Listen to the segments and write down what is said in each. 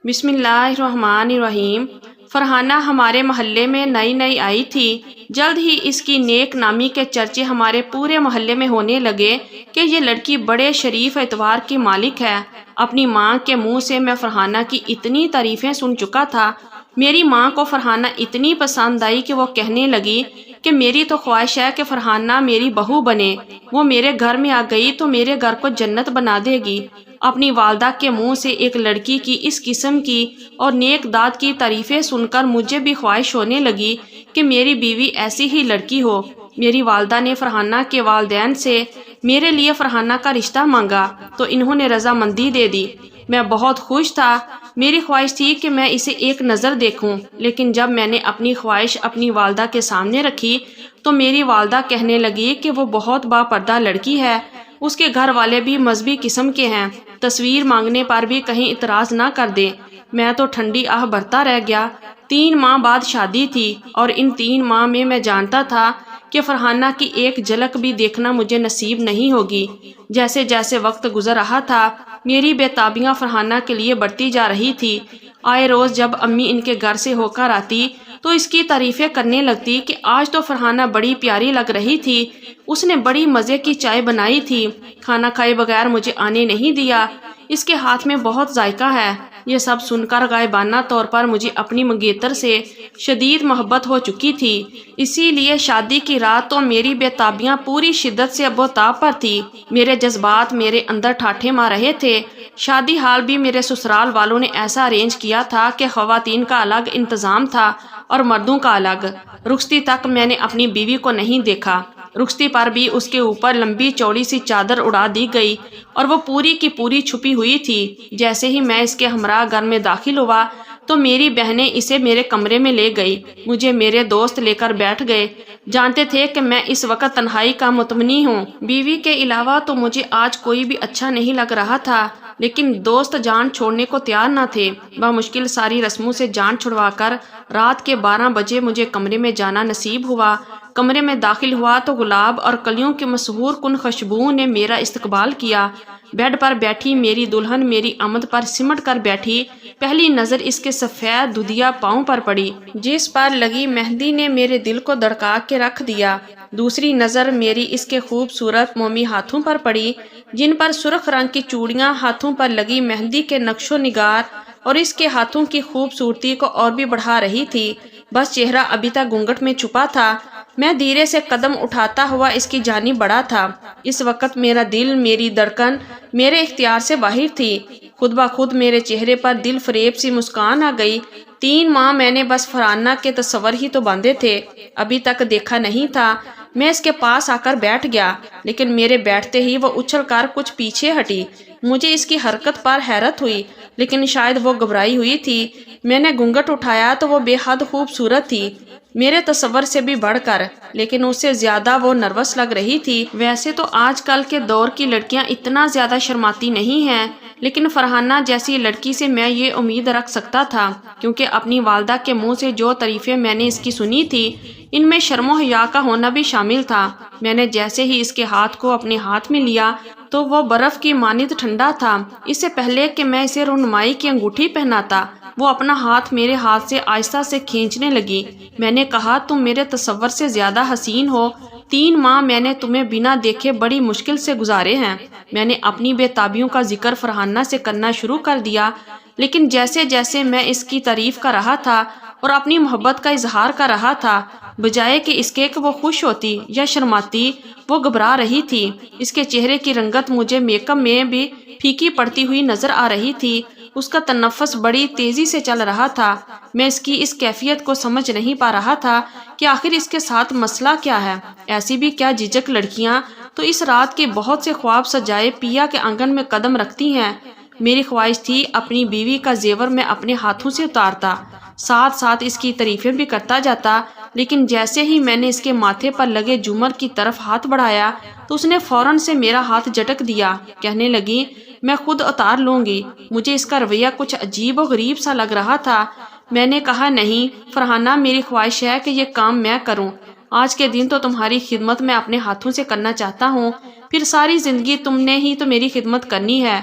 بسم اللہ الرحمن الرحیم۔ فرحانہ ہمارے محلے میں نئی آئی تھی۔ جلد ہی اس کی نیک نامی کے چرچے ہمارے پورے محلے میں ہونے لگے کہ یہ لڑکی بڑے شریف اعتبار کی مالک ہے۔ اپنی ماں کے منہ سے میں فرحانہ کی اتنی تعریفیں سن چکا تھا۔ میری ماں کو فرحانہ اتنی پسند آئی کہ وہ کہنے لگی کہ میری تو خواہش ہے کہ فرحانہ میری بہو بنے۔ وہ میرے گھر میں آ گئی تو میرے گھر کو جنت بنا دے گی۔ اپنی والدہ کے منہ سے ایک لڑکی کی اس قسم کی اور نیک داد کی تعریفیں سن کر مجھے بھی خواہش ہونے لگی کہ میری بیوی ایسی ہی لڑکی ہو۔ میری والدہ نے فرحانہ کے والدین سے میرے لیے فرحانہ کا رشتہ مانگا تو انہوں نے رضامندی دے دی۔ میں بہت خوش تھا۔ میری خواہش تھی کہ میں اسے ایک نظر دیکھوں، لیکن جب میں نے اپنی خواہش اپنی والدہ کے سامنے رکھی تو میری والدہ کہنے لگی کہ وہ بہت با پردہ لڑکی ہے، اس کے گھر والے بھی مذہبی قسم کے ہیں، تصویر مانگنے پر بھی کہیں اعتراض نہ کر دے۔ میں تو ٹھنڈی آہ بھرتا رہ گیا۔ 3 ماہ بعد شادی تھی اور ان 3 ماہ میں جانتا تھا کہ فرحانہ کی ایک جھلک بھی دیکھنا مجھے نصیب نہیں ہوگی۔ جیسے جیسے وقت گزر رہا تھا میری بے تابیاں فرحانہ کے لیے بڑھتی جا رہی تھی۔ آئے روز جب امی ان کے گھر سے ہو کر آتی تو اس کی تعریفیں کرنے لگتی کہ آج تو فرحانہ بڑی پیاری لگ رہی تھی، اس نے بڑی مزے کی چائے بنائی تھی، کھانا کھائے بغیر مجھے آنے نہیں دیا، اس کے ہاتھ میں بہت ذائقہ ہے۔ یہ سب سن کر غائبانہ طور پر مجھے اپنی منگیتر سے شدید محبت ہو چکی تھی۔ اسی لیے شادی کی رات تو میری بے تابیاں پوری شدت سے ابو تاب پر تھی۔ میرے جذبات میرے اندر ٹھاٹھے مار رہے تھے۔ شادی حال بھی میرے سسرال والوں نے ایسا ارینج کیا تھا کہ خواتین کا الگ انتظام تھا اور مردوں کا الگ۔ رخصتی تک میں نے اپنی بیوی کو نہیں دیکھا۔ رخصتی پر بھی اس کے اوپر لمبی چوڑی سی چادر اڑا دی گئی اور وہ پوری کی پوری چھپی ہوئی تھی۔ جیسے ہی میں اس کے ہمراہ گھر میں داخل ہوا تو میری بہنیں اسے میرے کمرے میں لے گئی۔ مجھے میرے دوست لے کر بیٹھ گئے، جانتے تھے کہ میں اس وقت تنہائی کا متمنی ہوں۔ بیوی کے علاوہ تو مجھے آج کوئی بھی اچھا نہیں لگ رہا تھا، لیکن دوست جان چھوڑنے کو تیار نہ تھے۔ بمشکل ساری رسموں سے جان چھڑوا کر رات کے 12 بجے مجھے کمرے میں جانا نصیب ہوا۔ کمرے میں داخل ہوا تو گلاب اور کلیوں کی مسحور کن خوشبو نے میرا استقبال کیا۔ بیڈ پر بیٹھی میری دلہن میری آمد پر سمٹ کر بیٹھی۔ پہلی نظر اس کے سفید دودیا پاؤں پر پڑی، جس پر لگی مہندی نے میرے دل کو دڑکا کے رکھ دیا۔ دوسری نظر میری اس کے خوبصورت مومی ہاتھوں پر پڑی، جن پر سرخ رنگ کی چوڑیاں، ہاتھوں پر لگی مہندی کے نقش و نگار اور اس کے ہاتھوں کی خوبصورتی کو اور بھی بڑھا رہی تھی۔ بس چہرہ ابھی تک گھونگھٹ میں چھپا تھا۔ میں دھیرے سے قدم اٹھاتا ہوا اس کی جانب بڑھا تھا۔ اس وقت میرا دل، میری دھڑکن میرے اختیار سے باہر تھی۔ خود بخود میرے چہرے پر دل فریب سی مسکان آ گئی۔ 3 ماہ میں نے بس فرحانہ کے تصور ہی تو باندھے تھے، ابھی تک دیکھا نہیں تھا۔ میں اس کے پاس آ کر بیٹھ گیا، لیکن میرے بیٹھتے ہی وہ اچھل کر کچھ پیچھے ہٹی۔ مجھے اس کی حرکت پر حیرت ہوئی، لیکن شاید وہ گھبرائی ہوئی تھی۔ میں نے گھونگھٹ اٹھایا تو وہ بے حد خوبصورت تھی، میرے تصور سے بھی بڑھ کر، لیکن اس سے زیادہ وہ نروس لگ رہی تھی۔ ویسے تو آج کل کے دور کی لڑکیاں اتنا زیادہ شرماتی نہیں ہیں، لیکن فرحانہ جیسی لڑکی سے میں یہ امید رکھ سکتا تھا، کیونکہ اپنی والدہ کے منہ سے جو تعریفیں میں نے اس کی سنی تھی ان میں شرم و حیا کا ہونا بھی شامل تھا۔ میں نے جیسے ہی اس کے ہاتھ کو اپنے ہاتھ میں لیا تو وہ برف کی مانند ٹھنڈا تھا۔ اس سے پہلے کہ میں اسے رونمائی کی انگوٹھی پہناتا، وہ اپنا ہاتھ میرے ہاتھ سے آہستہ سے کھینچنے لگی۔ میں نے کہا، تم میرے تصور سے زیادہ حسین ہو۔ 3 ماہ میں نے تمہیں بنا دیکھے بڑی مشکل سے گزارے ہیں۔ میں نے اپنی بے تابیوں کا ذکر فرحانہ سے کرنا شروع کر دیا، لیکن جیسے جیسے میں اس کی تعریف کر رہا تھا اور اپنی محبت کا اظہار کر رہا تھا، بجائے کہ اس کے کہ وہ خوش ہوتی یا شرماتی، وہ گھبرا رہی تھی۔ اس کے چہرے کی رنگت مجھے میک اپ میں بھی پھیکی پڑتی ہوئی نظر آ رہی تھی۔ اس کا تنفس بڑی تیزی سے چل رہا تھا۔ میں اس کی اس کیفیت کو سمجھ نہیں پا رہا تھا کہ آخر اس کے ساتھ مسئلہ کیا ہے۔ ایسی بھی کیا جھجک لڑکیاں تو اس رات کے بہت سے خواب سجائے پیا کے آنگن میں قدم رکھتی ہیں۔ میری خواہش تھی اپنی بیوی کا زیور میں اپنے ہاتھوں سے اتارتا، ساتھ ساتھ اس کی تعریفیں بھی کرتا جاتا، لیکن جیسے ہی میں نے اس کے ماتھے پر لگے جھومر کی طرف ہاتھ بڑھایا تو اس نے فوراً سے میرا ہاتھ جھٹک دیا، کہنے لگی، میں خود اتار لوں گی۔ مجھے اس کا رویہ کچھ عجیب و غریب سا لگ رہا تھا۔ میں نے کہا، نہیں فرحانہ، میری خواہش ہے کہ یہ کام میں کروں۔ آج کے دن تو تمہاری خدمت میں اپنے ہاتھوں سے کرنا چاہتا ہوں، پھر ساری زندگی تم نے ہی تو میری خدمت کرنی ہے۔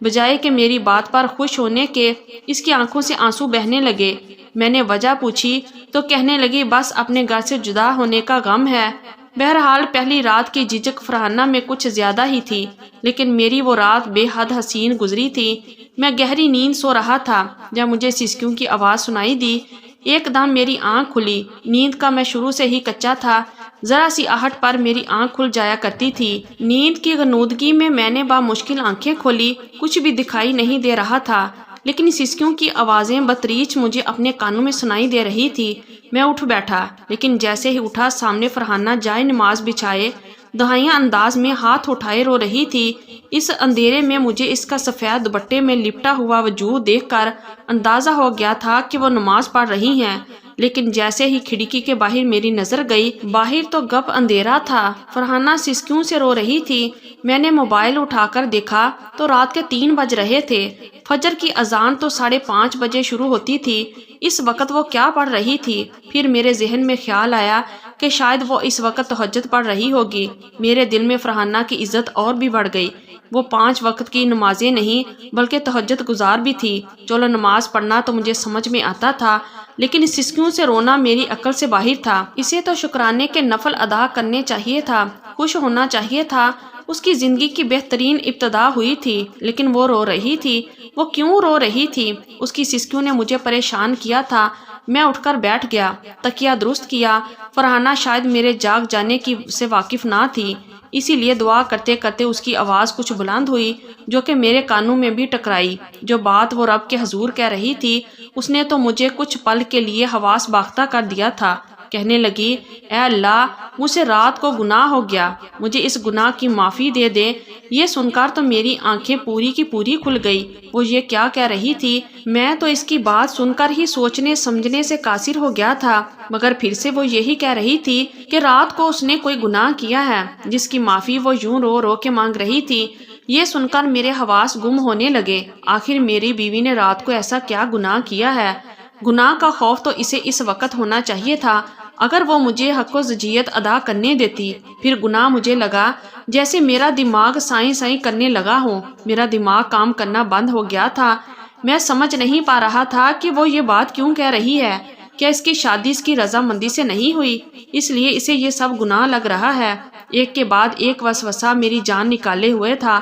بجائے کہ میری بات پر خوش ہونے کے اس کی آنکھوں سے آنسو بہنے لگے۔ میں نے وجہ پوچھی تو کہنے لگی بس اپنے گھر سے جدا ہونے کا غم ہے۔ بہرحال پہلی رات کی جھجک فرحانہ میں کچھ زیادہ ہی تھی، لیکن میری وہ رات بے حد حسین گزری تھی۔ میں گہری نیند سو رہا تھا جب مجھے سسکیوں کی آواز سنائی دی۔ ایک دم میری آنکھ کھلی۔ نیند کا میں شروع سے ہی کچا تھا، ذرا سی آہٹ پر میری آنکھ کھل جایا کرتی تھی۔ نیند کی غنودگی میں نے بامشکل آنکھیں کھولی، کچھ بھی دکھائی نہیں دے رہا تھا، لیکن سسکیوں کی آوازیں بتریچ مجھے اپنے کانوں میں سنائی دے رہی تھی۔ میں اٹھ بیٹھا، لیکن جیسے ہی اٹھا سامنے فرحانہ جائے نماز بچھائے دہائیاں انداز میں ہاتھ اٹھائے رو رہی تھی۔ اس اندھیرے میں مجھے اس کا سفید دوپٹے میں لپٹا ہوا وجود دیکھ کر اندازہ ہو گیا تھا کہ وہ نماز پڑھ رہی ہیں، لیکن جیسے ہی کھڑکی کے باہر میری نظر گئی، باہر تو گپ اندھیرا تھا، فرحانہ سسکیوں سے رو رہی تھی۔ میں نے موبائل اٹھا کر دیکھا تو رات کے 3 بج رہے تھے۔ فجر کی اذان تو 5:30 بجے شروع ہوتی تھی۔ اس وقت وہ کیا پڑھ رہی تھی؟ پھر میرے ذہن میں خیال آیا کہ شاید وہ اس وقت تہجد پڑھ رہی ہوگی۔ میرے دل میں فرحانہ کی عزت اور بھی بڑھ گئی۔ وہ 5 وقت کی نمازیں نہیں بلکہ تہجد گزار بھی تھی۔ چلو نماز پڑھنا تو مجھے سمجھ میں آتا تھا، لیکن سسکیوں سے رونا میری عقل سے باہر تھا۔ اسے تو شکرانے کے نفل ادا کرنے چاہیے تھا، خوش ہونا چاہیے تھا۔ اس کی زندگی کی بہترین ابتدا ہوئی تھی، لیکن وہ رو رہی تھی۔ وہ کیوں رو رہی تھی؟ اس کی سسکیوں نے مجھے پریشان کیا تھا۔ میں اٹھ کر بیٹھ گیا، تکیہ درست کیا۔ فرحانہ شاید میرے جاگ جانے سے واقف نہ تھی، اسی لیے دعا کرتے کرتے اس کی آواز کچھ بلند ہوئی، جو کہ میرے کانوں میں بھی ٹکرائی۔ جو بات وہ رب کے حضور کہہ رہی تھی، اس نے تو مجھے کچھ پل کے لیے حواس باختہ کر دیا تھا۔ کہنے لگی، اے اللہ، مجھ سے رات کو گناہ ہو گیا، مجھے اس گناہ کی معافی دے دے۔ یہ سن کر تو میری آنکھیں پوری کی پوری کھل گئی۔ وہ یہ کیا کہہ رہی تھی؟ میں تو اس کی بات سن کر ہی سوچنے سمجھنے سے قاصر ہو گیا تھا، مگر پھر سے وہ یہی کہہ رہی تھی کہ رات کو اس نے کوئی گناہ کیا ہے جس کی معافی وہ یوں رو رو کے مانگ رہی تھی۔ یہ سن کر میرے حواس گم ہونے لگے۔ آخر میری بیوی نے رات کو ایسا کیا گناہ کیا ہے؟ گناہ کا خوف تو اسے اس وقت ہونا چاہیے تھا، اگر وہ مجھے حق و زجیت ادا کرنے دیتی۔ پھر گناہ مجھے لگا جیسے میرا دماغ سائیں سائیں کرنے لگا ہو۔ میرا دماغ کام کرنا بند ہو گیا تھا۔ میں سمجھ نہیں پا رہا تھا کہ وہ یہ بات کیوں کہہ رہی ہے۔ کیا اس کی شادی اس کی رضامندی سے نہیں ہوئی، اس لیے اسے یہ سب گناہ لگ رہا ہے؟ ایک کے بعد ایک وسوسہ میری جان نکالے ہوئے تھا۔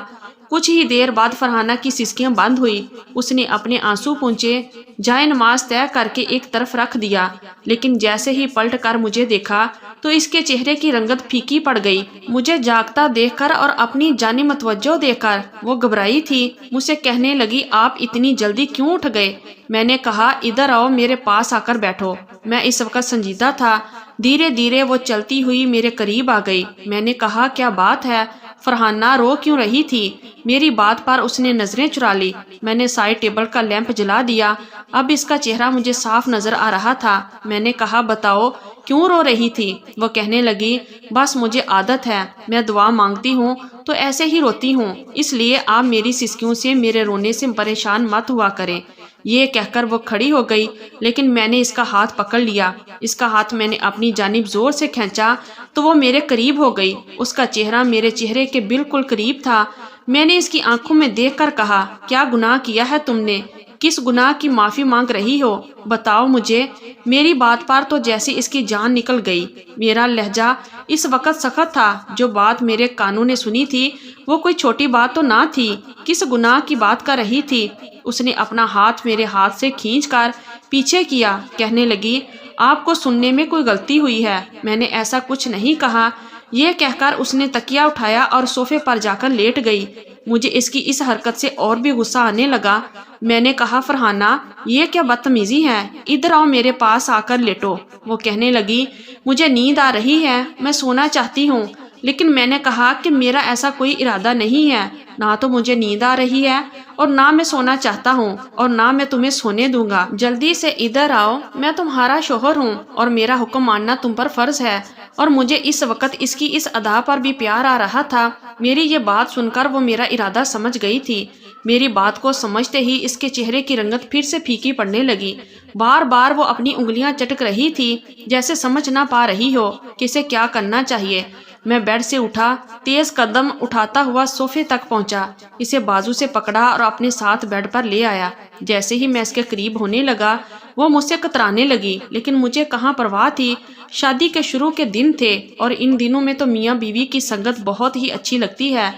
کچھ ہی دیر بعد فرحانہ کی سسکیاں بند ہوئی۔ اس نے اپنے آنسو پونچھے، جائے نماز طے کر کے ایک طرف رکھ دیا، لیکن جیسے ہی پلٹ کر مجھے دیکھا تو اس کے چہرے کی رنگت پھیکی پڑ گئی۔ مجھے جاگتا دیکھ کر اور اپنی جانب متوجہ دیکھ کر وہ گھبرائی تھی۔ مجھ سے کہنے لگی، آپ اتنی جلدی کیوں اٹھ گئے؟ میں نے کہا، ادھر آؤ، میرے پاس آ کر بیٹھو۔ میں اس وقت سنجیدہ تھا۔ دھیرے دھیرے وہ چلتی ہوئی میرے قریب آ گئی۔ میں نے کہا، کیا بات ہے؟ فرحانہ رو کیوں رہی تھی؟ میری بات پر اس نے نظریں چرا لی۔ میں نے سائڈ ٹیبل کا لیمپ جلا دیا۔ اب اس کا چہرہ مجھے صاف نظر آ رہا تھا۔ میں نے کہا، بتاؤ کیوں رو رہی تھی؟ وہ کہنے لگی، بس مجھے عادت ہے، میں دعا مانگتی ہوں تو ایسے ہی روتی ہوں، اس لیے آپ میری سسکیوں سے میرے رونے سے پریشان مت ہوا کریں۔ یہ کہہ کر وہ کھڑی ہو گئی، لیکن میں نے اس کا ہاتھ پکڑ لیا۔ اس کا ہاتھ میں نے اپنی جانب زور سے کھینچا تو وہ میرے قریب ہو گئی۔ اس کا چہرہ میرے چہرے کے بالکل قریب تھا۔ میں نے اس کی آنکھوں میں دیکھ کر کہا، کیا گناہ کیا ہے تم نے؟ کس گناہ کی معافی مانگ رہی ہو؟ بتاؤ مجھے۔ میری بات پر تو جیسے اس کی جان نکل گئی۔ میرا لہجہ اس وقت سخت تھا۔ جو بات میرے کانوں نے سنی تھی وہ کوئی چھوٹی بات تو نہ تھی۔ کس گناہ کی بات کر رہی تھی؟ اس نے اپنا ہاتھ میرے ہاتھ سے کھینچ کر پیچھے کیا۔ کہنے لگی، آپ کو سننے میں کوئی غلطی ہوئی ہے، میں نے ایسا کچھ نہیں کہا۔ یہ کہہ کر اس نے تکیہ اٹھایا اور صوفے پر جا کر لیٹ گئی۔ مجھے اس کی اس حرکت سے اور بھی غصہ آنے لگا۔ میں نے کہا، فرحانہ، یہ کیا بدتمیزی ہے؟ ادھر آؤ، میرے پاس آ کر لیٹو۔ وہ کہنے لگی، مجھے نیند آ رہی ہے، میں سونا چاہتی ہوں۔ لیکن میں نے کہا کہ میرا ایسا کوئی ارادہ نہیں ہے، نہ تو مجھے نیند آ رہی ہے اور نہ میں سونا چاہتا ہوں اور نہ میں تمہیں سونے دوں گا۔ جلدی سے ادھر آؤ، میں تمہارا شوہر ہوں اور میرا حکم ماننا تم پر فرض ہے۔ اور مجھے اس وقت اس کی اس ادا پر بھی پیار آ رہا تھا۔ میری یہ بات سن کر وہ میرا ارادہ سمجھ گئی تھی۔ میری بات کو سمجھتے ہی اس کے چہرے کی رنگت پھر سے پھیکی پڑنے لگی۔ بار بار وہ اپنی انگلیاں چٹک رہی تھی، جیسے سمجھ نہ پا رہی ہو کہ اسے کیا کرنا چاہیے۔ میں بیڈ سے اٹھا، تیز قدم اٹھاتا ہوا صوفے تک پہنچا، اسے بازو سے پکڑا اور اپنے ساتھ بیڈ پر لے آیا۔ جیسے ہی میں اس کے قریب ہونے لگا وہ مجھ سے کترانے لگی، لیکن مجھے کہاں پرواہ تھی۔ شادی کے شروع کے دن تھے اور ان دنوں میں تو میاں بیوی کی سنگت بہت ہی اچھی لگتی ہے۔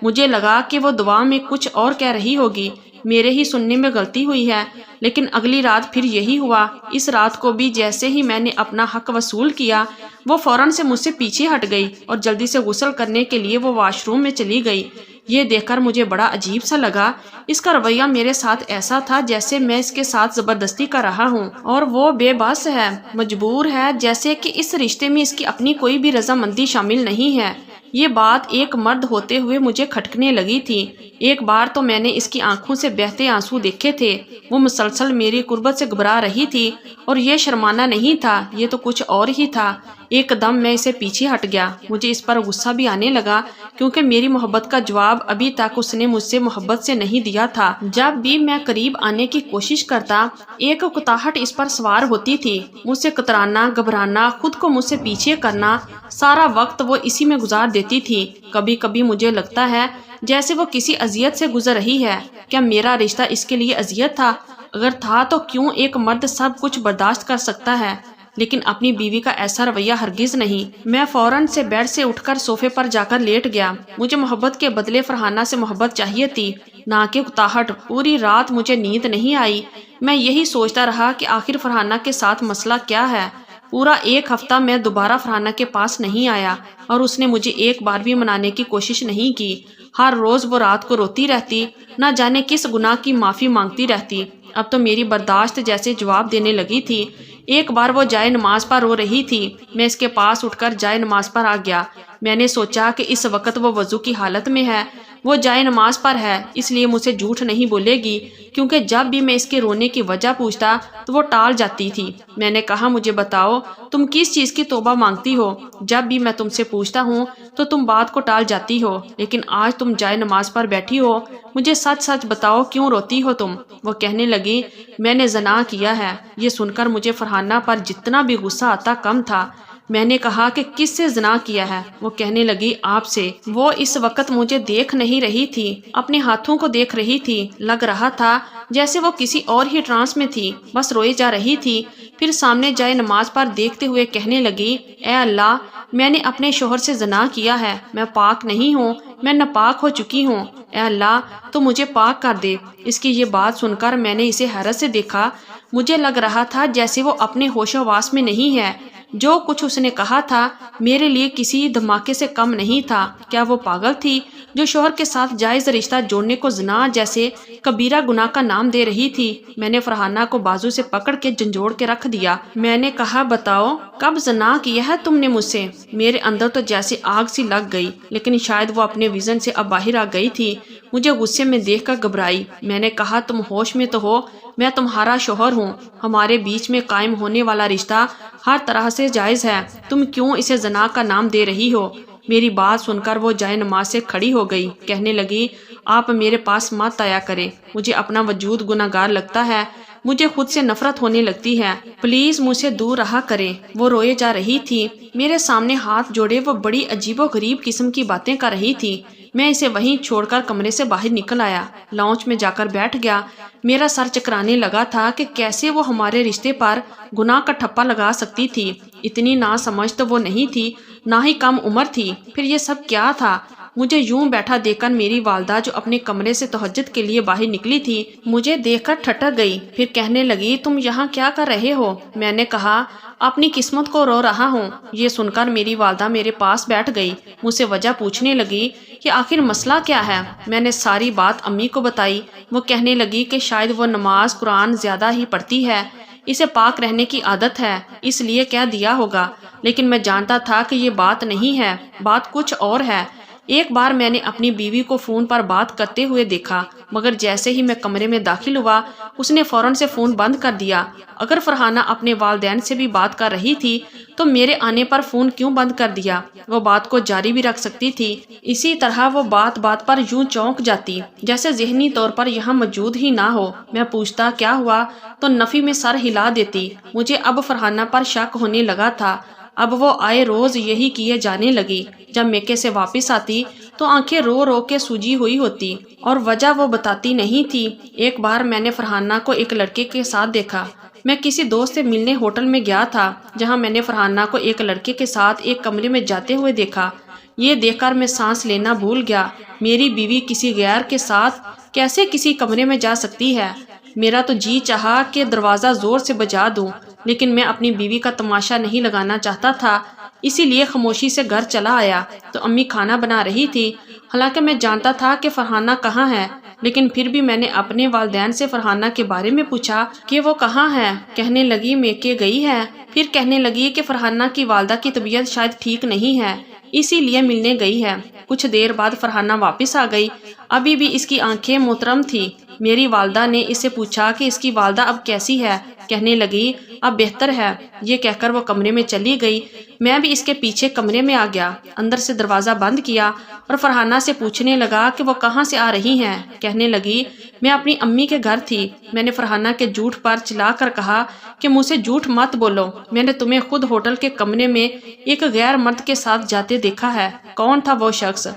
مجھے لگا کہ وہ دعا میں کچھ اور کہہ رہی ہوگی، میرے ہی سننے میں غلطی ہوئی ہے، لیکن اگلی رات پھر یہی ہوا۔ اس رات کو بھی جیسے ہی میں نے اپنا حق وصول کیا وہ فوراً سے مجھ سے پیچھے ہٹ گئی اور جلدی سے غسل کرنے کے لیے وہ واش روم میں چلی گئی۔ یہ دیکھ کر مجھے بڑا عجیب سا لگا۔ اس کا رویہ میرے ساتھ ایسا تھا جیسے میں اس کے ساتھ زبردستی کر رہا ہوں اور وہ بے بس ہے، مجبور ہے، جیسے کہ اس رشتے میں اس کی اپنی کوئی بھی رضامندی شامل نہیں ہے۔ یہ بات ایک مرد ہوتے ہوئے مجھے کھٹکنے لگی تھی۔ ایک بار تو میں نے اس کی آنکھوں سے بہتے آنسو دیکھے تھے، وہ مسلسل میری قربت سے گھبرا رہی تھی، اور یہ شرمانا نہیں تھا، یہ تو کچھ اور ہی تھا۔ ایک دم میں اسے پیچھے ہٹ گیا۔ مجھے اس پر غصہ بھی آنے لگا کیونکہ میری محبت کا جواب ابھی تک اس نے مجھ سے محبت سے نہیں دیا تھا۔ جب بھی میں قریب آنے کی کوشش کرتا ایک اکتاہٹ اس پر سوار ہوتی تھی، مجھ سے کترانا، گھبرانا، خود کو مجھ سے پیچھے کرنا، سارا وقت وہ اسی میں گزار دیتی تھی۔ کبھی کبھی مجھے لگتا ہے جیسے وہ کسی اذیت سے گزر رہی ہے۔ کیا میرا رشتہ اس کے لیے اذیت تھا؟ اگر تھا تو کیوں ایک مرد سب کچھ برداشت کر سکتا ہے لیکن اپنی بیوی کا ایسا رویہ ہرگز نہیں۔ میں فوراً سے بیڈ سے اٹھ کر صوفے پر جا کر لیٹ گیا۔ مجھے محبت کے بدلے فرحانہ سے محبت چاہیے تھی، نہ کہ اکتاہٹ۔ پوری رات مجھے نیند نہیں آئی، میں یہی سوچتا رہا کہ آخر فرحانہ کے ساتھ مسئلہ کیا ہے۔ پورا ایک ہفتہ میں دوبارہ فرحانہ کے پاس نہیں آیا اور اس نے مجھے ایک بار بھی منانے کی کوشش نہیں کی۔ ہر روز وہ رات کو روتی رہتی، نہ جانے کس گناہ کی معافی مانگتی رہتی۔ اب تو میری برداشت جیسے جواب دینے لگی تھی۔ ایک بار وہ جائے نماز پر رو رہی تھی، میں اس کے پاس اٹھ کر جائے نماز پر آ گیا۔ میں نے سوچا کہ اس وقت وہ وضو کی حالت میں ہے، وہ جائے نماز پر ہے، اس لیے مجھ سے جھوٹ نہیں بولے گی، کیونکہ جب بھی میں اس کے رونے کی وجہ پوچھتا تو وہ ٹال جاتی تھی۔ میں نے کہا، مجھے بتاؤ تم کس چیز کی توبہ مانگتی ہو؟ جب بھی میں تم سے پوچھتا ہوں تو تم بات کو ٹال جاتی ہو، لیکن آج تم جائے نماز پر بیٹھی ہو، مجھے سچ سچ بتاؤ کیوں روتی ہو تم؟ وہ کہنے لگی، میں نے زنا کیا ہے۔ یہ سن کر مجھے فرحانہ پر جتنا بھی غصہ آتا کم تھا۔ میں نے کہا کہ کس سے زنا کیا ہے؟ وہ کہنے لگی، آپ سے۔ وہ اس وقت مجھے دیکھ نہیں رہی تھی، اپنے ہاتھوں کو دیکھ رہی تھی۔ لگ رہا تھا جیسے وہ کسی اور ہی ٹرانس میں تھی، بس روئے جا رہی تھی۔ پھر سامنے جائے نماز پر دیکھتے ہوئے کہنے لگی، اے اللہ، میں نے اپنے شوہر سے زنا کیا ہے، میں پاک نہیں ہوں، میں ناپاک ہو چکی ہوں، اے اللہ تو مجھے پاک کر دے۔ اس کی یہ بات سن کر میں نے اسے حیرت سے دیکھا۔ مجھے لگ رہا تھا جیسے وہ اپنے ہوش و حواس میں نہیں ہے۔ جو کچھ اس نے کہا تھا میرے لیے کسی دھماکے سے کم نہیں تھا۔ کیا وہ پاگل تھی جو شوہر کے ساتھ جائز رشتہ جوڑنے کو زنا جیسے کبیرہ گناہ کا نام دے رہی تھی؟ میں نے فرحانہ کو بازو سے پکڑ کے جھنجھوڑ کے رکھ دیا۔ میں نے کہا، بتاؤ کب زنا کیا ہے تم نے مجھ سے؟ میرے اندر تو جیسے آگ سی لگ گئی، لیکن شاید وہ اپنے ویژن سے اب باہر آ گئی تھی۔ مجھے غصے میں دیکھ کر گھبرائی۔ میں نے کہا، تم ہوش میں تو ہو؟ میں تمہارا شوہر ہوں، ہمارے بیچ میں قائم ہونے والا رشتہ ہر طرح سے جائز ہے، تم کیوں اسے زنا کا نام دے رہی ہو؟ میری بات سن کر وہ جائے نماز سے کھڑی ہو گئی، کہنے لگی، آپ میرے پاس مت آیا کریں، مجھے اپنا وجود گناہگار لگتا ہے، مجھے خود سے نفرت ہونے لگتی ہے، پلیز مجھ سے دور رہا کریں۔ وہ روئے جا رہی تھی، میرے سامنے ہاتھ جوڑے وہ بڑی عجیب و غریب قسم کی باتیں کر رہی تھی۔ میں اسے وہیں چھوڑ کر کمرے سے باہر نکل آیا، لاؤنج میں جا کر بیٹھ گیا۔ میرا سر چکرانے لگا تھا کہ کیسے وہ ہمارے رشتے پر گناہ کا ٹھپا لگا سکتی تھی۔ اتنی ناسمجھ تو وہ نہیں تھی، نہ ہی کم عمر تھی۔ پھر یہ سب کیا تھا؟ مجھے یوں بیٹھا دیکھ کر میری والدہ جو اپنے کمرے سے تہجد کے لیے باہر نکلی تھی، مجھے دیکھ کر ٹھٹک گئی۔ پھر کہنے لگی، تم یہاں کیا کر رہے ہو؟ میں نے کہا، اپنی قسمت کو رو رہا ہوں۔ یہ سن کر میری والدہ میرے پاس بیٹھ گئی، مجھ سے وجہ پوچھنے لگی کہ آخر مسئلہ کیا ہے۔ میں نے ساری بات امی کو بتائی۔ وہ کہنے لگی کہ شاید وہ نماز قرآن زیادہ ہی پڑھتی ہے، اسے پاک رہنے کی عادت ہے، اس لیے کہہ دیا ہوگا، لیکن میں جانتا تھا کہ یہ بات نہیں ہے، بات کچھ اور ہے۔ ایک بار میں نے اپنی بیوی کو فون پر بات کرتے ہوئے دیکھا، مگر جیسے ہی میں کمرے میں داخل ہوا اس نے فوراً سے فون بند کر دیا۔ اگر فرحانہ اپنے والدین سے بھی بات کر رہی تھی تو میرے آنے پر فون کیوں بند کر دیا؟ وہ بات کو جاری بھی رکھ سکتی تھی۔ اسی طرح وہ بات بات پر یوں چونک جاتی جیسے ذہنی طور پر یہاں موجود ہی نہ ہو۔ میں پوچھتا کیا ہوا تو نفی میں سر ہلا دیتی۔ مجھے اب فرحانہ پر شک ہونے لگا تھا۔ اب وہ آئے روز یہی کیے جانے لگی۔ جب میکے سے واپس آتی تو آنکھیں رو رو کے سوجی ہوئی ہوتی اور وجہ وہ بتاتی نہیں تھی۔ ایک بار میں نے فرحانہ کو ایک لڑکے کے ساتھ دیکھا۔ میں کسی دوست سے ملنے ہوٹل میں گیا تھا جہاں میں نے فرحانہ کو ایک لڑکے کے ساتھ ایک کمرے میں جاتے ہوئے دیکھا۔ یہ دیکھ کر میں سانس لینا بھول گیا۔ میری بیوی کسی غیر کے ساتھ کیسے کسی کمرے میں جا سکتی ہے؟ میرا تو جی چاہا کہ دروازہ زور سے بجا دوں، لیکن میں اپنی بیوی کا تماشا نہیں لگانا چاہتا تھا، اسی لیے خاموشی سے گھر چلا آیا تو امی کھانا بنا رہی تھی۔ حالانکہ میں جانتا تھا کہ فرحانہ کہاں ہے، لیکن پھر بھی میں نے اپنے والدین سے فرحانہ کے بارے میں پوچھا کہ وہ کہاں ہے۔ کہنے لگی میکے گئی ہے۔ پھر کہنے لگی کہ فرحانہ کی والدہ کی طبیعت شاید ٹھیک نہیں ہے، اسی لیے ملنے گئی ہے۔ کچھ دیر بعد فرحانہ واپس آ گئی۔ ابھی بھی اس کی آنکھیں محترم تھی۔ میری والدہ نے اس سے پوچھا کہ اس کی والدہ اب کیسی ہے؟ کہنے لگی اب بہتر ہے۔ یہ کہہ کر وہ کمرے میں چلی گئی۔ میں بھی اس کے پیچھے کمرے میں آ گیا، اندر سے دروازہ بند کیا اور فرحانہ سے پوچھنے لگا کہ وہ کہاں سے آ رہی ہیں۔ کہنے لگی میں اپنی امی کے گھر تھی۔ میں نے فرحانہ کے جھوٹ پر چلا کر کہا کہ مجھ سے جھوٹ مت بولو، میں نے تمہیں خود ہوٹل کے کمرے میں ایک غیر مرد کے ساتھ جاتے دیکھا ہے۔ کون تھا وہ شخص؟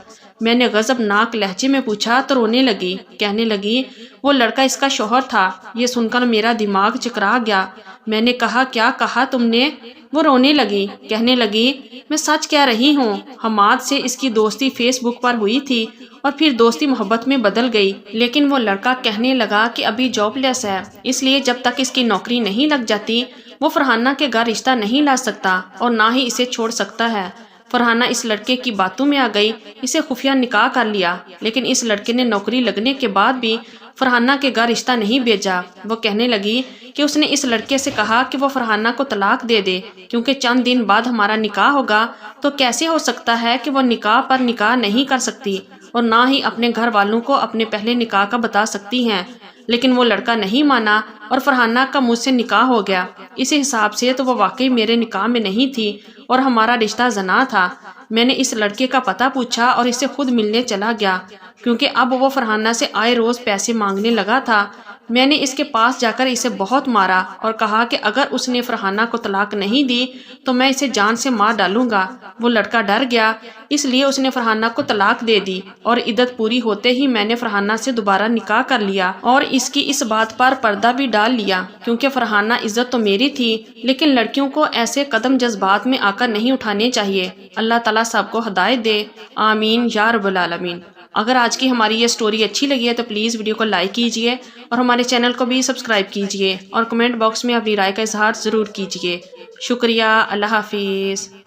میں نے غضب ناک لہجے میں پوچھا تو رونے لگی۔ کہنے لگی وہ لڑکا اس کا شوہر تھا۔ یہ سن کر میرا دماغ چکرا گیا۔ میں نے کہا کیا کہا تم نے؟ وہ رونے لگی۔ کہنے لگی میں سچ کہہ رہی ہوں، حماد سے اس کی دوستی فیس بک پر ہوئی تھی اور پھر دوستی محبت میں بدل گئی، لیکن وہ لڑکا کہنے لگا کہ ابھی جاب لیس ہے، اس لیے جب تک اس کی نوکری نہیں لگ جاتی وہ فرحانہ کے گھر رشتہ نہیں لا سکتا اور نہ ہی اسے چھوڑ سکتا ہے۔ فرحانہ اس لڑکے کی باتوں میں آ گئی، اسے خفیہ نکاح کر لیا، لیکن اس لڑکے نے نوکری لگنے کے بعد بھی فرحانہ کے گھر رشتہ نہیں بھیجا۔ وہ کہنے لگی کہ اس نے اس لڑکے سے کہا کہ وہ فرحانہ کو طلاق دے دے کیونکہ چند دن بعد ہمارا نکاح ہوگا، تو کیسے ہو سکتا ہے کہ وہ نکاح پر نکاح نہیں کر سکتی اور نہ ہی اپنے گھر والوں کو اپنے پہلے نکاح کا بتا سکتی ہیں۔ لیکن وہ لڑکا نہیں مانا اور فرحانہ کا مجھ سے نکاح ہو گیا۔ اس حساب سے تو وہ واقعی میرے نکاح میں نہیں تھی اور ہمارا رشتہ زنا تھا۔ میں نے اس لڑکے کا پتہ پوچھا اور اس سے خود ملنے چلا گیا کیونکہ اب وہ فرحانہ سے آئے روز پیسے مانگنے لگا تھا۔ میں نے اس کے پاس جا کر اسے بہت مارا اور کہا کہ اگر اس نے فرحانہ کو طلاق نہیں دی تو میں اسے جان سے مار ڈالوں گا۔ وہ لڑکا ڈر گیا، اس لیے اس نے فرحانہ کو طلاق دے دی اور عدت پوری ہوتے ہی میں نے فرحانہ سے دوبارہ نکاح کر لیا اور اس کی اس بات پر پردہ بھی ڈال لیا کیونکہ فرحانہ عزت تو میری تھی، لیکن لڑکیوں کو ایسے قدم جذبات میں آ کر نہیں اٹھانے چاہیے۔ اللہ تعالیٰ سب کو ہدایت دے، آمین یا رب العالمین۔ اگر آج کی ہماری یہ سٹوری اچھی لگی ہے تو پلیز ویڈیو کو لائک کیجئے اور ہمارے چینل کو بھی سبسکرائب کیجئے اور کمنٹ باکس میں اپنی رائے کا اظہار ضرور کیجئے۔ شکریہ، اللہ حافظ۔